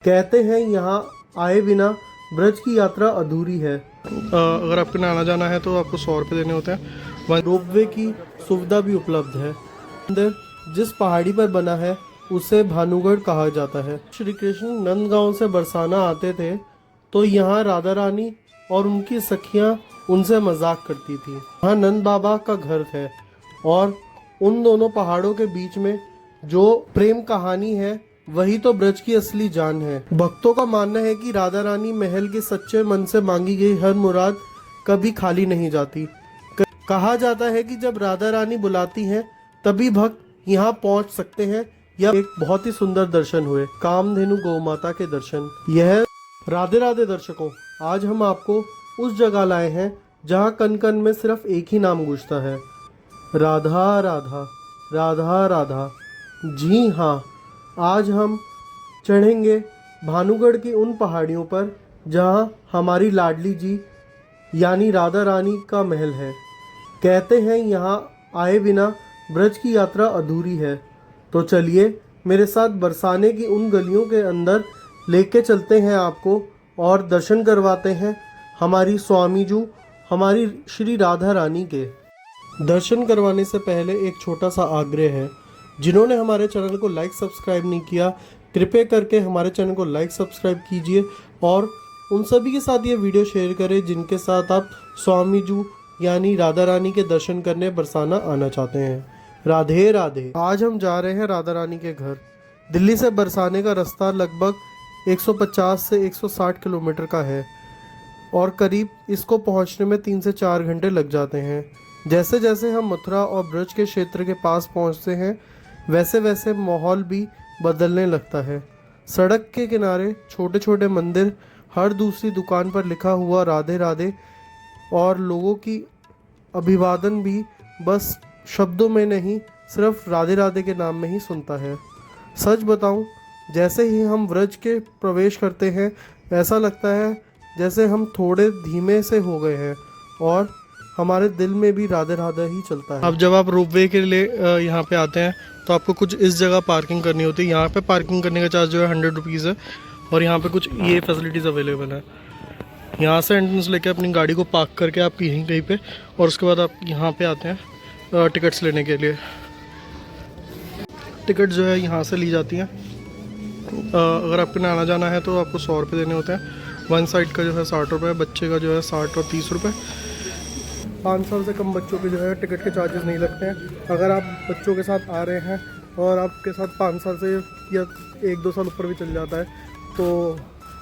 कहते हैं यहाँ आए बिना ब्रज की यात्रा अधूरी है। अगर आपको आना जाना है तो आपको 100 रुपये देने होते हैं। वहाँ रोपवे की सुविधा भी उपलब्ध है। मंदिर जिस पहाड़ी पर बना है उसे भानुगढ़ कहा जाता है। श्री कृष्ण नंदगांव से बरसाना आते थे तो यहाँ राधा रानी और उनकी सखियाँ उनसे मजाक करती थी। यहाँ नंद बाबा का घर है और उन दोनों पहाड़ों के बीच में जो प्रेम कहानी है वही तो ब्रज की असली जान है। भक्तों का मानना है कि राधा रानी महल के सच्चे मन से मांगी गई हर मुराद कभी खाली नहीं जाती। कहा जाता है कि जब राधा रानी बुलाती हैं तभी भक्त यहाँ पहुँच सकते हैं। यह एक बहुत ही सुंदर दर्शन हुए कामधेनु गौ माता के दर्शन। यह राधे राधे दर्शकों, आज हम आपको उस जगह लाए हैं जहाँ कन कन में सिर्फ एक ही नाम गूंजता है, राधा राधा राधा राधा। जी हाँ, आज हम चढ़ेंगे भानुगढ़ की उन पहाड़ियों पर जहाँ हमारी लाडली जी यानी राधा रानी का महल है। कहते हैं यहाँ आए बिना ब्रज की यात्रा अधूरी है। तो चलिए मेरे साथ बरसाने की उन गलियों के अंदर लेके चलते हैं आपको और दर्शन करवाते हैं हमारी स्वामी जी हमारी श्री राधा रानी के। दर्शन करवाने से पहले एक छोटा सा आग्रह है, जिन्होंने हमारे चैनल को लाइक सब्सक्राइब नहीं किया कृपया करके हमारे चैनल को लाइक सब्सक्राइब कीजिए और उन सभी के साथ ये वीडियो शेयर करें जिनके साथ आप स्वामी जी यानी राधा रानी के दर्शन करने बरसाना आना चाहते हैं। राधे राधे। आज हम जा रहे हैं राधा रानी के घर। दिल्ली से बरसाने का रास्ता लगभग 150 से 160 किलोमीटर का है और करीब इसको पहुंचने में 3 से 4 घंटे लग जाते हैं। जैसे जैसे हम मथुरा और ब्रज के क्षेत्र के पास पहुंचते हैं वैसे वैसे माहौल भी बदलने लगता है। सड़क के किनारे छोटे छोटे मंदिर, हर दूसरी दुकान पर लिखा हुआ राधे राधे और लोगों की अभिवादन भी बस शब्दों में नहीं सिर्फ राधे राधे के नाम में ही सुनता है। सच बताऊं, जैसे ही हम ब्रज के प्रवेश करते हैं ऐसा लगता है जैसे हम थोड़े धीमे से हो गए हैं और हमारे दिल में भी राधे राधे ही चलता है। अब जब आप रोपवे के लिए यहाँ पे आते हैं तो आपको कुछ इस जगह पार्किंग करनी होती है। यहाँ पे पार्किंग करने का चार्ज जो है 100 रुपीज़ है और यहाँ पे कुछ ये फैसिलिटीज़ अवेलेबल है। यहाँ से एंट्रेंस लेके अपनी गाड़ी को पार्क करके आप यहीं कहीं पे और उसके बाद आप यहाँ पे आते हैं टिकट्स लेने के लिए। टिकट जो है यहाँ से ली जाती हैं। अगर आपको आना जाना है तो आपको 100 रुपये देने होते हैं। वन साइड का जो है 60 रुपये, बच्चे का जो है 60 और 30 रुपये। 5 साल से कम बच्चों के जो है टिकट के चार्जेस नहीं लगते हैं। अगर आप बच्चों के साथ आ रहे हैं और आपके साथ 5 साल से या 1-2 साल ऊपर भी चल जाता है तो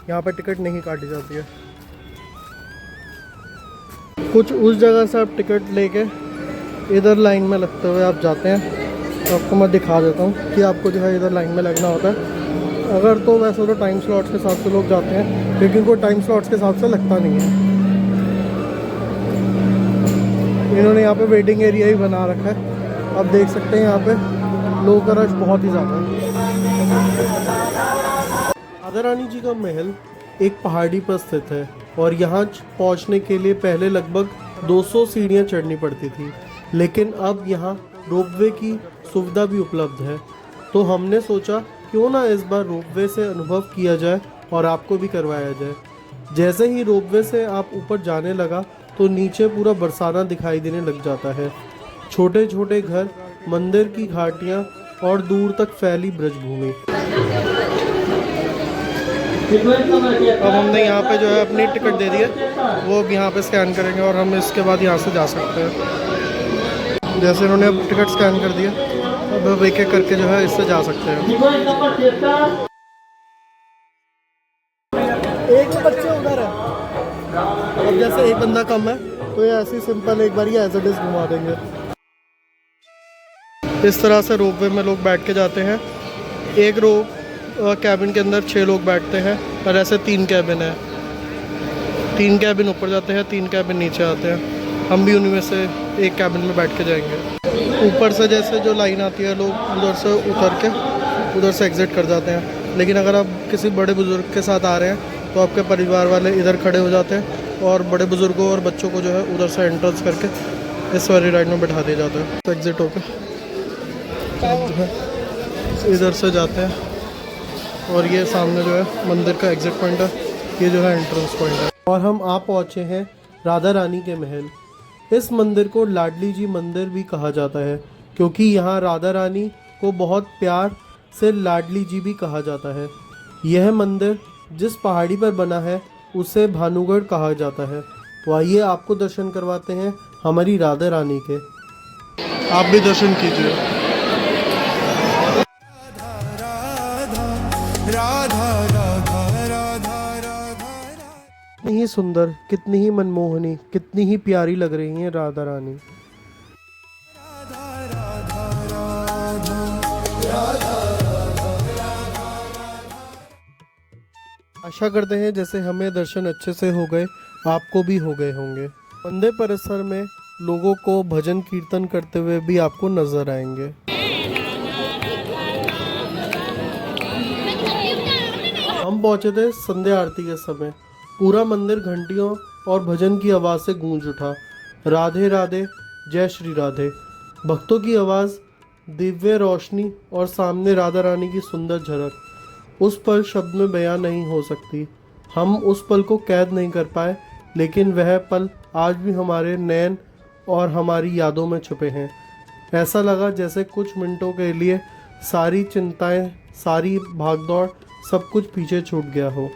यहाँ पर टिकट नहीं काटी जाती है। कुछ उस जगह से आप टिकट लेके इधर लाइन में लगते हुए आप जाते हैं। तो आपको मैं दिखा देता हूँ कि आपको जो है इधर लाइन में लगना होता है। अगर तो वैसे तो टाइम स्लॉट्स के हिसाब से लोग जाते हैं लेकिन कोई टाइम स्लॉट्स के हिसाब से लगता नहीं है। इन्होंने यहाँ पे वेटिंग एरिया ही बना रखा है। आप देख सकते हैं यहाँ पे लोगों का रश बहुत ही ज़्यादा है। राधा रानी जी का महल एक पहाड़ी पर स्थित है और यहाँ पहुँचने के लिए पहले लगभग 200 सीढ़ियाँ चढ़नी पड़ती थी, लेकिन अब यहाँ रोपवे की सुविधा भी उपलब्ध है। तो हमने सोचा क्यों ना इस बार रोपवे से अनुभव किया जाए और आपको भी करवाया जाए। जैसे ही रोपवे से आप ऊपर जाने लगा तो नीचे पूरा बरसाना दिखाई देने लग जाता है। छोटे छोटे घर, मंदिर की घाटियाँ और दूर तक फैली ब्रजभूमि। अब हमने यहाँ पे जो है अपनी टिकट दे दी है, वो अब यहाँ पे स्कैन करेंगे और हम इसके बाद यहाँ से जा सकते हैं। जैसे इन्होंने अब टिकट स्कैन कर दिया, अब एक एक करके जो है इससे जा सकते हैं। एक बच्चे उधर है। अब जैसे एक बंदा कम है तो ये ऐसे सिंपल एक बार एज इट इज घुमा देंगे। इस तरह से रोपवे में लोग बैठ के जाते हैं। एक कैबिन के अंदर 6 लोग बैठते हैं और ऐसे 3 कैबिन है। 3 कैबिन ऊपर जाते हैं, 3 कैबिन नीचे आते हैं। हम भी उन्हीं में से एक कैबिन में बैठ के जाएंगे। ऊपर से जैसे जो लाइन आती है लोग उधर से उतर के उधर से एग्ज़िट कर जाते हैं। लेकिन अगर आप किसी बड़े बुज़ुर्ग के साथ आ रहे हैं तो आपके परिवार वाले इधर खड़े हो जाते हैं और बड़े बुज़ुर्गों और बच्चों को जो है उधर से एंट्रेंस करके इस वाली राइड में बैठा दिया जाता है। तो एग्ज़िट होकर इधर से जाते हैं और ये सामने जो है मंदिर का एग्जिट पॉइंट है, ये जो है एंट्रेंस पॉइंट है। और हम आ पहुँचे हैं राधा रानी के महल। इस मंदिर को लाडली जी मंदिर भी कहा जाता है क्योंकि यहाँ राधा रानी को बहुत प्यार से लाडली जी भी कहा जाता है। यह मंदिर जिस पहाड़ी पर बना है उसे भानुगढ़ कहा जाता है। तो आइए आपको दर्शन करवाते हैं हमारी राधा रानी के। आप भी दर्शन कीजिए। कितनी ही सुंदर, कितनी ही मनमोहनी, कितनी ही प्यारी लग रही हैं राधा रानी। आशा करते हैं जैसे हमें दर्शन अच्छे से हो गए, आपको भी हो गए होंगे। मंदिर परिसर में लोगों को भजन कीर्तन करते हुए भी आपको नजर आएंगे। हम पहुंचे थे संध्या आरती के समय। पूरा मंदिर घंटियों और भजन की आवाज़ से गूंज उठा। राधे राधे, जय श्री राधे। भक्तों की आवाज़, दिव्य रोशनी और सामने राधा रानी की सुंदर झलक उस पल शब्द में बयां नहीं हो सकती। हम उस पल को कैद नहीं कर पाए, लेकिन वह पल आज भी हमारे नैन और हमारी यादों में छुपे हैं। ऐसा लगा जैसे कुछ मिनटों के लिए सारी चिंताएं, सारी भागदौड़, सब कुछ पीछे छूट गया हो।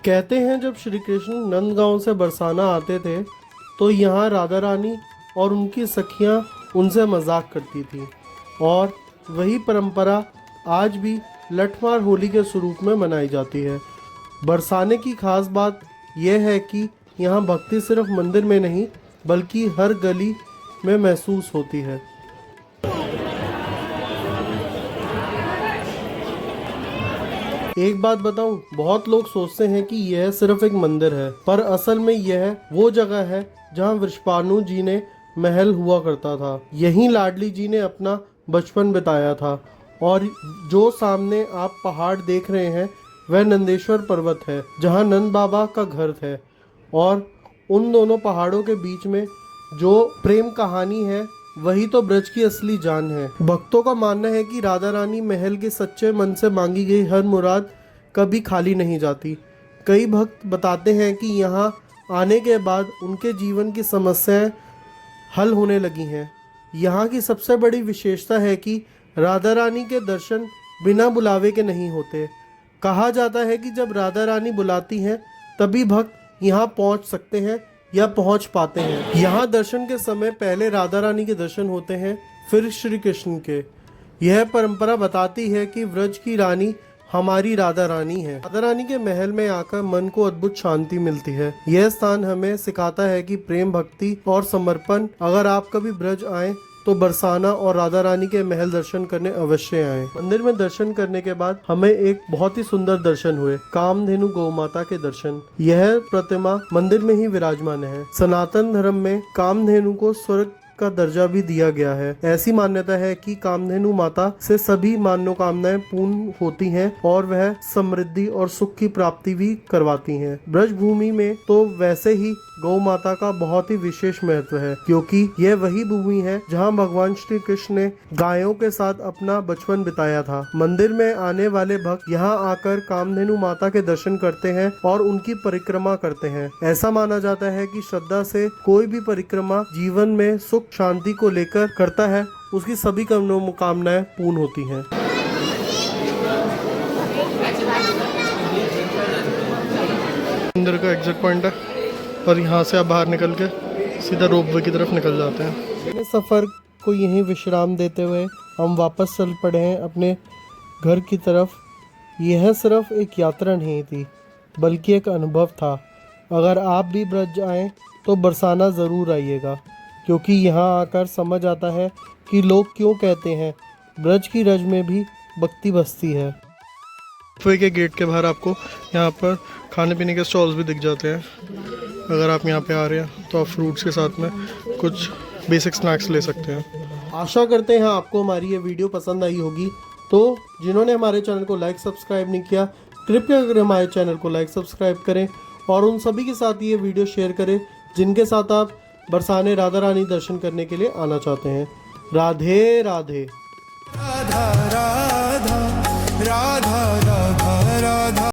कहते हैं जब श्री कृष्ण नंदगांव से बरसाना आते थे तो यहाँ राधा रानी और उनकी सखियाँ उनसे मजाक करती थी, और वही परंपरा आज भी लठमार होली के स्वरूप में मनाई जाती है। बरसाने की खास बात यह है कि यहाँ भक्ति सिर्फ मंदिर में नहीं बल्कि हर गली में महसूस होती है। एक बात बताऊं, बहुत लोग सोचते हैं कि यह सिर्फ एक मंदिर है, पर असल में यह वो जगह है जहां वृषभानु जी ने महल हुआ करता था। यहीं लाडली जी ने अपना बचपन बिताया था। और जो सामने आप पहाड़ देख रहे हैं वह नंदेश्वर पर्वत है जहां नंद बाबा का घर है। और उन दोनों पहाड़ों के बीच में जो प्रेम कहानी है वही तो ब्रज की असली जान है। भक्तों का मानना है कि राधा रानी महल के सच्चे मन से मांगी गई हर मुराद कभी खाली नहीं जाती। कई भक्त बताते हैं कि यहाँ आने के बाद उनके जीवन की समस्याएं हल होने लगी हैं। यहाँ की सबसे बड़ी विशेषता है कि राधा रानी के दर्शन बिना बुलावे के नहीं होते। कहा जाता है कि जब राधा रानी बुलाती हैं तभी भक्त यहाँ पहुँच सकते हैं या पहुंच पाते हैं। यहाँ दर्शन के समय पहले राधा रानी के दर्शन होते हैं, फिर श्री कृष्ण के। यह परंपरा बताती है कि व्रज की रानी हमारी राधा रानी है। राधा रानी के महल में आकर मन को अद्भुत शांति मिलती है। यह स्थान हमें सिखाता है कि प्रेम, भक्ति और समर्पण। अगर आप कभी ब्रज आए तो बरसाना और राधा रानी के महल दर्शन करने अवश्य आएं। मंदिर में दर्शन करने के बाद हमें एक बहुत ही सुंदर दर्शन हुए, कामधेनु गौ माता के दर्शन। यह प्रतिमा मंदिर में ही विराजमान है। सनातन धर्म में कामधेनु को स्वर्ग का दर्जा भी दिया गया है। ऐसी मान्यता है कि कामधेनु माता से सभी मनोकामनाएं पूर्ण होती हैं और वह समृद्धि और सुख की प्राप्ति भी करवाती हैं। ब्रज भूमि में तो वैसे ही गौ माता का बहुत ही विशेष महत्व है, क्योंकि यह वही भूमि है जहां भगवान श्री कृष्ण ने गायों के साथ अपना बचपन बिताया था। मंदिर में आने वाले भक्त यहां आकर कामधेनु माता के दर्शन करते हैं और उनकी परिक्रमा करते हैं। ऐसा माना जाता है कि श्रद्धा से कोई भी परिक्रमा जीवन में सुख शांति को लेकर करता है, उसकी सभी मनोकामनाएं पूर्ण होती हैं। मंदिर का एग्जिट पॉइंट है और यहाँ से आप बाहर निकल के सीधा रोपवे की तरफ निकल जाते हैं। सफ़र को यहीं विश्राम देते हुए हम वापस चल पड़े हैं अपने घर की तरफ। यह सिर्फ एक यात्रा नहीं थी बल्कि एक अनुभव था। अगर आप भी ब्रज आएँ तो बरसाना ज़रूर आइएगा, क्योंकि यहाँ आकर समझ आता है कि लोग क्यों कहते हैं ब्रज की रज में भी भक्ति बसती है। रोपवे के गेट के बाहर आपको यहाँ पर खाने पीने के स्टॉल्स भी दिख जाते हैं। अगर आप यहाँ पे आ रहे हैं तो आप फ्रूट्स के साथ में कुछ बेसिक स्नैक्स ले सकते हैं। आशा करते हैं आपको हमारी ये वीडियो पसंद आई होगी। तो जिन्होंने हमारे चैनल को लाइक सब्सक्राइब नहीं किया, कृपया अगर हमारे चैनल को लाइक सब्सक्राइब करें और उन सभी के साथ ये वीडियो शेयर करें जिनके साथ आप बरसाने राधा रानी दर्शन करने के लिए आना चाहते हैं। राधे राधे। राधा राधा राधा राधा।